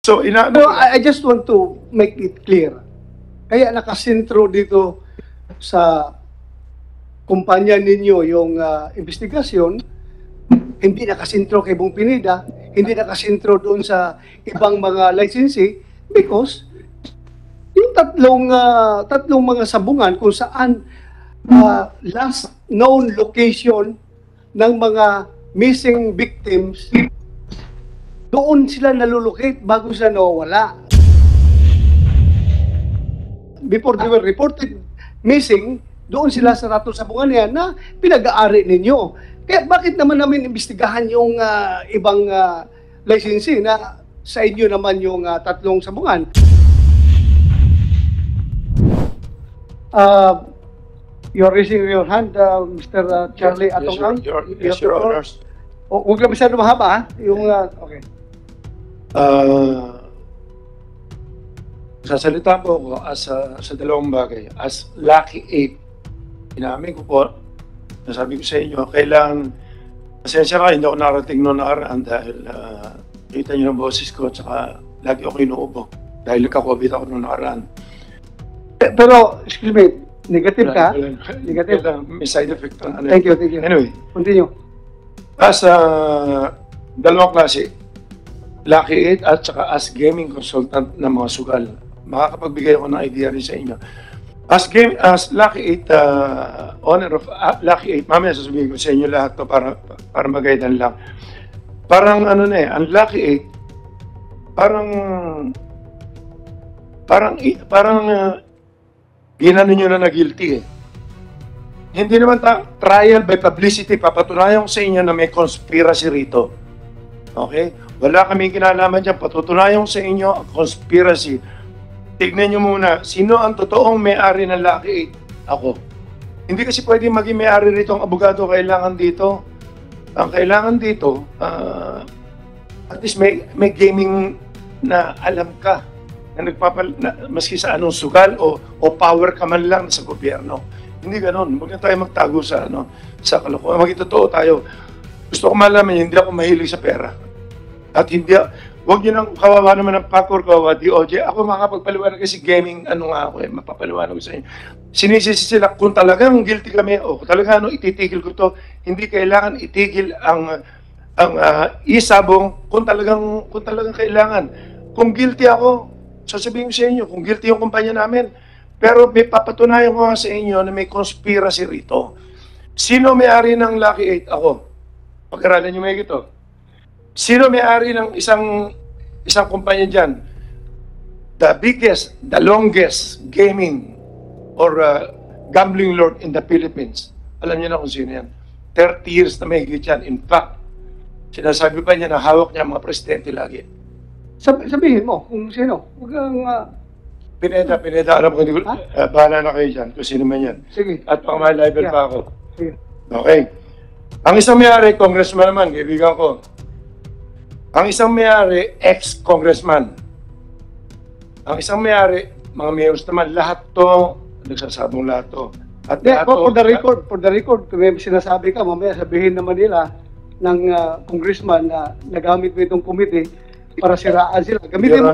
So, inaano Pero ko lang. I just want to make it clear. Kaya nakasentro dito sa kumpanya ninyo yung investigasyon, hindi nakasentro kay Bong Pineda, hindi nakasentro doon sa ibang mga licensee because yung tatlong mga sabungan kung saan last known location ng mga missing victims, doon sila nalulocate bago sila nawawala. Before they were reported missing, doon sila sa ratong sabungan yan na pinag-aari ninyo. Kaya bakit naman namin imbestigahan yung ibang licensee na sa inyo naman yung tatlong sabungan? You're raising your hand, Mr. Charlie Atongang. Yes, Your Honors. Huwag na masyado mahaba, ha? Yung, okay. Sasalita po ako sa dalawang bagay. As Lucky 8, inamin ko po, nasabi ko sa inyo, kailangan, pasensya ka, hindi ako narating noon nakaraan dahil kita niyo ng boses ko, tsaka lagi ako inuubo dahil nagka-COVID ako noon nakaraan. Pero, excuse me, negative ka? Negative. May side effect on ano. Thank you, thank you. Anyway, Continue. as dalawang klase, Lucky 8 at saka as gaming consultant ng mga sugal, makakapagbigay ako ng idea rin sa inyo. As Lucky 8, owner of Lucky 8, mamaya sasabihin ko sa inyo lahat to para magaydan lang. Parang ano na ang Lucky 8, parang ginano nyo na guilty eh. Hindi naman trial by publicity, papatunayan ko sa inyo na may conspiracy rito. Okay? Wala kaming kinalaman dyan, patutunayan ko sa inyo ang conspiracy. Tignan nyo muna, sino ang totoong may-ari ng Lucky 8? Ako. Hindi kasi pwede maging may-ari rito ang abogado, kailangan dito. Ang kailangan dito, at least may gaming na alam ka, na maski sa anong sugal o power ka man lang sa gobyerno. Hindi ganoon. Huwag na tayo magtago sa kalokohan. Maging totoo tayo. Gusto ko malaman, hindi ako mahilig sa pera. At hindi, huwag nyo nang kawawa naman ng PACOR, kawawa DOJ. Ako makapagpaliwanag kasi gaming, mapapaliwanag ko sa inyo. Sinisisi sila kung talagang guilty kami o kung talagang ititigil ko to, hindi kailangan itigil ang isabong kung talagang kailangan. Kung guilty ako, sasabihin ko sa inyo, kung guilty yung kumpanya namin, pero may papatunayan ko nga sa inyo na may conspiracy rito. Sino may-ari ng Lucky 8? Ako. Pag-aralan nyo may ito. Sino may-ari ng isang kumpanya dyan? The biggest, the longest gaming or gambling lord in the Philippines. Alam niyo na kung sino yan. 30 years na may higit yan. In fact, sinasabi pa niya na hawak niya mga presidente lagi. Sabihin mo kung sino. Huwag kang... Pineda, alam ko, hindi ko, bahala na kayo dyan, kung sino man yan. Sige. At pang may level pa ako. Sige. Okay. Ang isang may-ari, congressman naman, kaibigan ko. Ang isang may-ari, ex-congressman. Ang isang may-ari, mga mayors naman, lahat to, nagsasabong lahat to. At Yeah, for the record, kung may sinasabi ka, mamaya sabihin naman nila ng congressman na nagamit mo itong committee para siraan sila. Gamitin mo,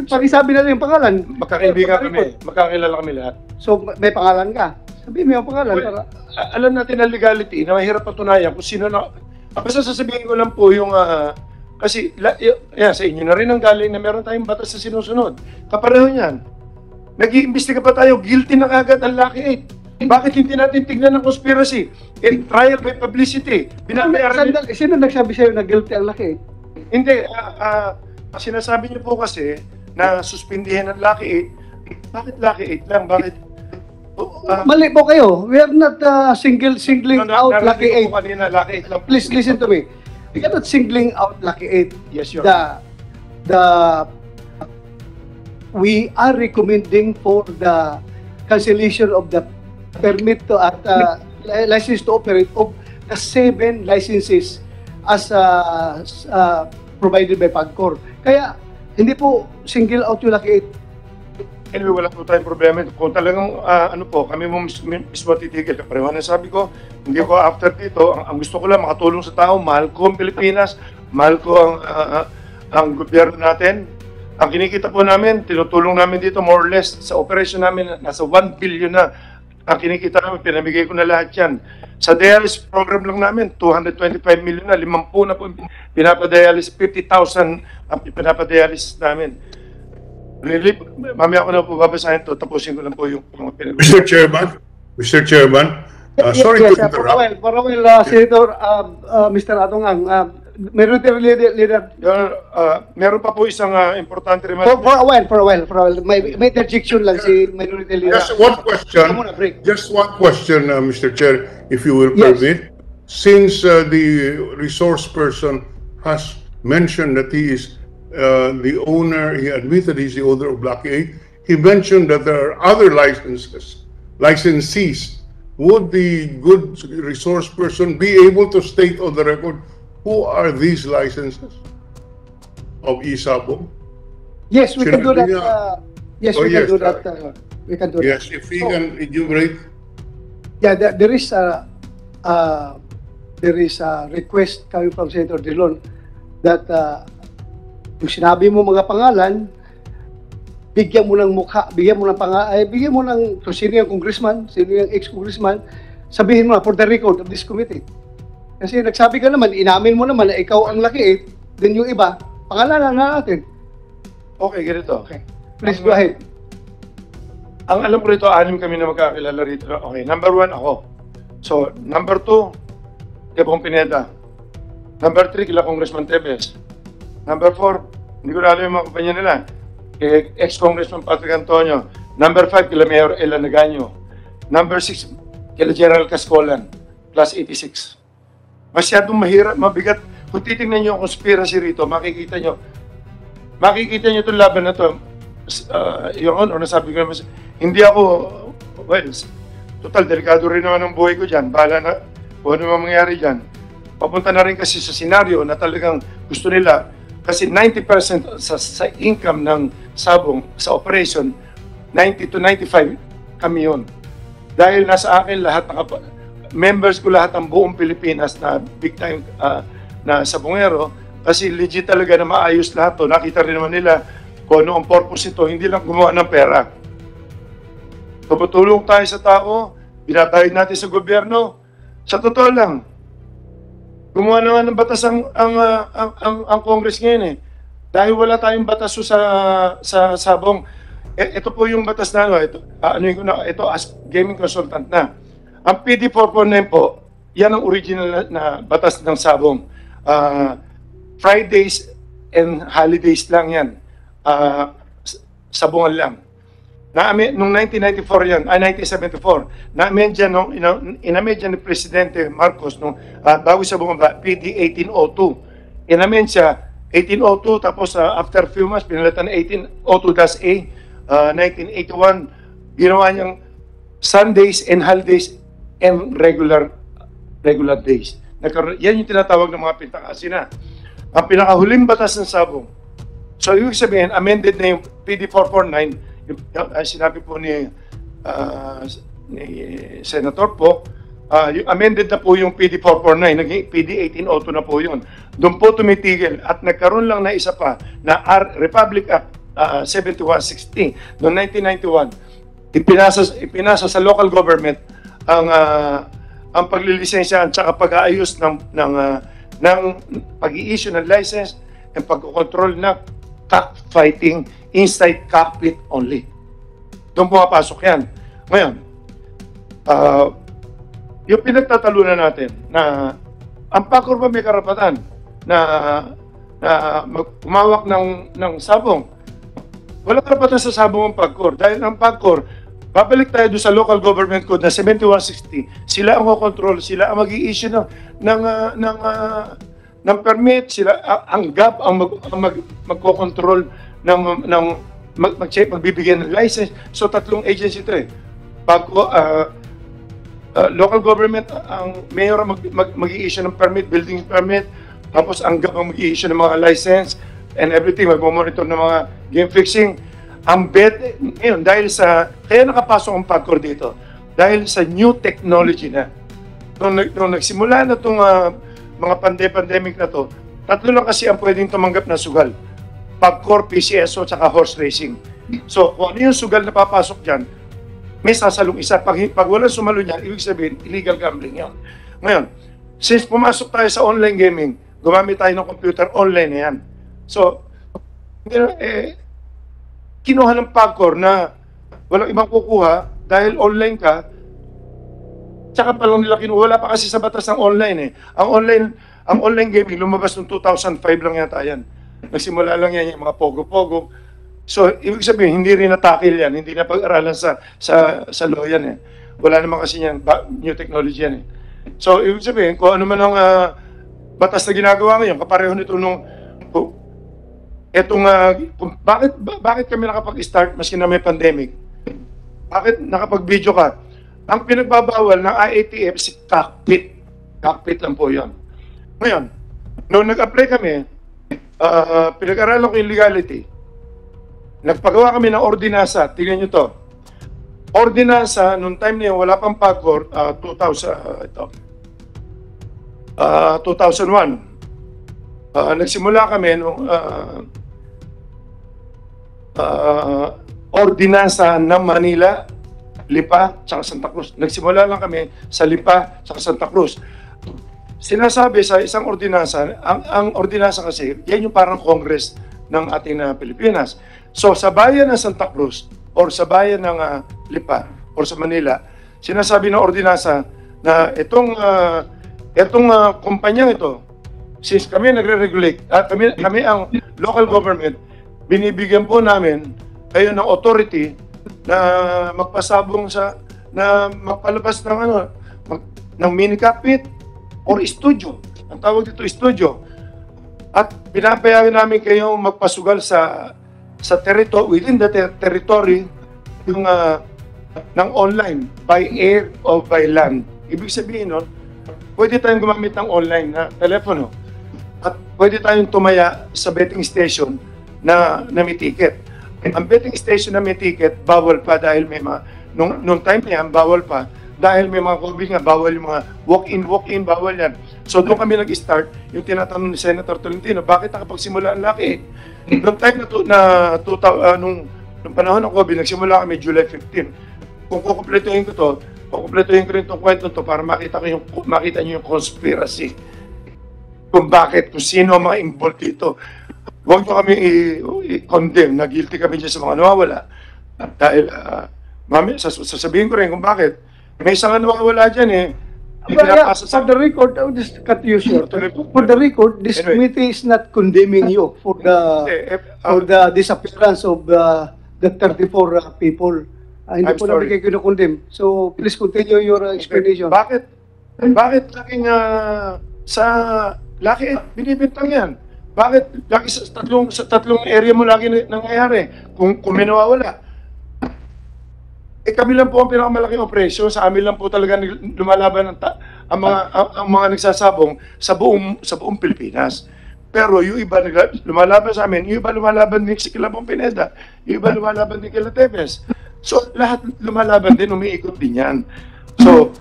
pakisabi na rin yung pangalan. Magkakaibigan kami, magkakilala kami lahat. So, may pangalan ka. Sabihin mo yung pangalan. Well, alam natin ang legality na mahirap patunayan kung sino na... Basta sasabihin ko lang po yung... kasi sa inyo na rin ang galing na meron tayong batas na sinusunod. Kapareho niyan. Nag-iimbestiga pa tayo, guilty na kagad ang Lucky 8. Bakit hindi natin tignan ng conspiracy? Trial by publicity. Sino nagsabi sa'yo na guilty ang Lucky 8? Hindi. Sinasabi niyo po kasi na suspindihin ang Lucky 8. Bakit Lucky 8 lang? Bakit? Mali po kayo. We are not singling out Lucky 8. Kanina, Lucky 8 lang. Please listen to me. We are not singling out Lucky 8. Yes, Your we are recommending for the cancellation of the permit to license to operate of the 7 licenses as provided by PAGCOR. Kaya hindi po single out yung Lucky 8. Anyway, wala po tayong problema. Kung talagang, kami mo mismo titigil. Kapareho na sabi ko, hindi ko after dito, ang gusto ko lang makatulong sa tao, mahal ko ang Pilipinas, mahal ko ang gobyerno natin, Ang kinikita po namin, tinutulong namin dito more or less sa operation namin, nasa 1 billion na ang kinikita namin, pinamigay ko na lahat yan. Sa dialysis program lang namin, 225 million na, 50 na po pinapadialysis, 50,000 ang pinapadialysis namin. Really, mamaya ko na po babasahin to, tapusin ko lang po yung mga pinag- Mr. Chairman, sorry to interrupt. Senator, Mr. Atongang, Minority Leader, meron pa po isang importante for remark. a while. May interjection lang si Minority Leader. Just one question, Mr. Chair, if you will Yes. permit. Since the resource person has mentioned that he is the owner, he admitted he's the owner of Block A, he mentioned that there are other licensees. Would the good resource person be able to state on the record who are these licenses of Isabong? Yes, we can do that. Yes, Oh, we can yes, do that. We can do that. Yes, if he can enumerate. Yeah, there is a request coming from Senator Drilon that kung sinabi mo mga pangalan, bigyan mo ng mukha, bigyan mo ng kung sino yung congressman, sino yung ex-congressman, sabihin mo na for the record of this committee. Kasi nagsabi ka naman, inamin mo naman na ikaw ang laki, then yung iba, pangalanan na natin. Okay, ganito. Okay, please go ahead. Ang alam ko rito, 6 kami na magkakilala rito. Okay, number 1 ako. So, number 2, Tebong Pineda. Number 3, kila Congressman Tebes. Number 4, hindi ko na alam yung mga kumpanya nila. Ex-Congressman Patrick Antonio. Number 5, kila Mayor Ella Nagaño. Number 6, kila General Cascolan. Plus 86. Masyadong mahirap, mabigat. Kung titingnan nyo yung conspiracy rito, makikita nyo itong laban na to. Yung honor, nasabi ko naman, hindi ako, well, total, delikado rin naman ang buhay ko dyan. Bahala na kung ano mangyayari dyan. Papunta na rin kasi sa senaryo na talagang gusto nila, kasi 90% sa income ng Sabong, sa operation, 90 to 95 kami yun. Dahil nasa akin lahat, members ko lahat ang buong Pilipinas na big time na sabongero, kasi legit talaga na maayos lahat to. Nakita rin naman nila kung ano ang purpose ito, hindi lang gumawa ng pera. Tumutulong tayo sa tao, binabayad natin sa gobyerno. Sa totoo lang, gumawa naman ng batas ang Congress ngayon eh. Dahil wala tayong batas sa Sabong. Ito po yung batas na ito as gaming consultant na. Ang PD 449 po, yan ang original na batas ng Sabong. Fridays and holidays lang yan. Sabungan lang. Noong 1994 yan, 1974, na-amend dyan, in-amend dyan ni Presidente Marcos bago sa bumaba, PD 1802. In-amend siya, 1802, tapos after a few months, pinalitan na 1802-A, 1981, ginawa niyang Sundays and holidays and regular days. Yan yung tinatawag ng mga pintakasin na. Ang pinakahuling batas ng Sabong. So, ibig sabihin, amended na yung PD 449, sinabi po ni Senator po, yung amended na po yung PD 449, naging PD 1802 na po yun. Doon po tumitigil at nagkaroon lang na isa pa na Republic Act 7160 noong 1991. Ipinasa sa local government ang paglilisensya at saka pag-aayos ng pag-i-issue ng license and pag-control na cockfighting inside cockpit only. Doon pumapasok yan. Ngayon, yung pinagtatalunan natin na ang PAGCOR ba may karapatan na umawak ng sabong? Wala karapatan sa sabong ang PAGCOR dahil ang PAGCOR, babalik tayo doon sa local government code na 7160, sila ang kontrol, sila ang mag-i-issue ng permit, sila ang GAP ang magko-control magbibigyan ng license. So tatlong agency ito eh. Local government, ang mayor ang mag-i-issue ng permit, building permit, tapos ang GAP ang mag-i-issue ng mga license and everything, mag-monitor ng mga game fixing. Ang bet, ngayon, kaya nakapasok ang PAGCOR dito, dahil sa new technology na. Nung nagsimula na itong mga pandemic na to, tatlo lang kasi ang pwedeng tumanggap na sugal. PAGCOR, PCSO, tsaka horse racing. So, kung ano yung sugal na papasok dyan, may sasalong isa. Pag walang sumalo niyan, ibig sabihin, illegal gambling yan. Ngayon, since pumasok tayo sa online gaming, gumamit tayo ng computer, online na yan. So, kinuha ng PAGCOR na walang ibang kukuha dahil online ka, tsaka pa lang nila kinuha. Wala pa kasi sa batas ng online eh. Ang online gaming lumabas noong 2005 lang yata yan. Nagsimula lang yan yung mga pogo-pogo. So, ibig sabihin, hindi rin natakil yan, hindi na pag-aralan sa law yan eh. Wala naman kasi yan, new technology yan eh. So, ibig sabihin, kung ano man ang batas na ginagawa ngayon, kapareho nito nung bakit kami nakapag-start maski na may pandemic? Bakit nakapag-video ka? Ang pinagbabawal ng IATF si cockpit. Cockpit lang po yun. Ngayon, noong nag-apply kami, pinag-aralan ko yung legality. Nagpagawa kami ng ordinansa. Tingnan nyo to. Ordinansa, noong time na yun, wala pang PAGCOR, 2001. Nagsimula kami nung ordinansa ng Manila, Lipa, tsaka Santa Cruz. Nagsimula lang kami sa Lipa, tsaka Santa Cruz. Sinasabi sa isang ordinansa, ang ordinansa kasi, yan yung parang Congress ng ating Pilipinas. So sa bayan ng Santa Cruz, or sa bayan ng Lipa, or sa Manila, sinasabi ng ordinansa na itong kumpanyang ito, since kami nagre-regulate, kami ang local government, binibigyan po namin kayo ng authority na magpasabong na magpalabas ng ng mini cockpit or studio. Ang tawag dito studio. At pinapayagan namin kayong magpasugal sa territory, within the territory ng online, by air or by land. Ibig sabihin nun, pwede tayong gumamit ng online na telepono at pwede tayong tumaya sa betting station na may ticket. Ang betting station na may ticket, bawal pa dahil may nung time na yan, bawal pa dahil may mga COVID nga, bawal yung mga walk-in, bawal yan. So doon kami nag-start, yung tinatanong ni Senator Tolentino, bakit nakapagsimula ang laki? Noong time nung panahon ng COVID, nagsimula kami July 15. Kung kukumpletuhin ko rin itong kwento to para makita niyo yung conspiracy. Kung sino ang mga involved dito. Huwag nyo kami i-condemn na guilty kami dyan sa mga nawawala. Dahil, sasabihin ko rin kung bakit. May isang nawawala dyan eh. For the record, I'll just cut you short. For the record, this committee is not condemning you for the disappearance of the 34 people. Hindi po namin kayo kinukondem. So, please continue your explanation. Bakit laging laki binibintang yan? Bakit lagi sa tatlong area mo lagi nangyayari kung may nawawala? Kami lang po ang pinakamalaking operasyon, sa amin lang po talaga lumalaban ang mga nagsasabong sa buong Pilipinas. Pero yung iba lumalaban sa amin, yung iba lumalaban din si Kilabong Pineda, yung iba lumalaban din kila Tevez. So lahat lumalaban din, umiikot din yan. So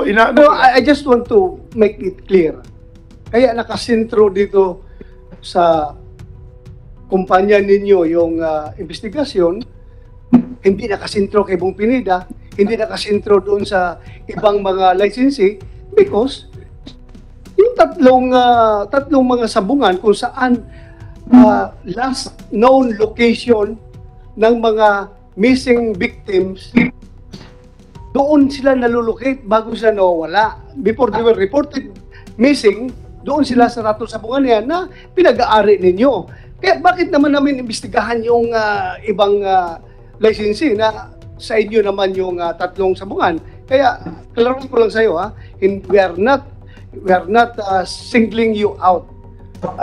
I just want to make it clear. Kaya nakasentro dito sa kumpanya ninyo yung investigasyon, hindi nakasentro kay Bong Pineda, hindi nakasentro doon sa ibang mga licensee because yung tatlong mga sabungan kung saan last known location ng mga missing victims, doon sila nalulocate bago sila nawawala. Before they were reported missing, doon sila sa ratong sabungan yan na pinag-aari ninyo. Kaya bakit naman namin imbestigahan yung ibang licensee na sa inyo naman yung tatlong sabungan? Kaya klaruhin ko lang sa iyo, we are not singling you out.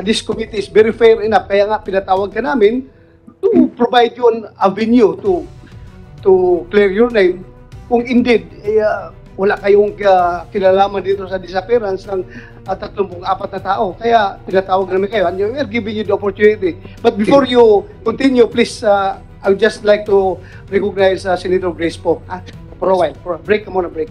This committee is very fair enough. Kaya nga pinatawag ka namin to provide you an avenue to clear your name. Kung indeed wala kayong kinalaman dito sa disappearance ng 34 na tao. Kaya tinatawag namin kayo and we are giving you the opportunity. But before you continue, please, I would just like to recognize Senator Grace Poe. For a while, for a break, break.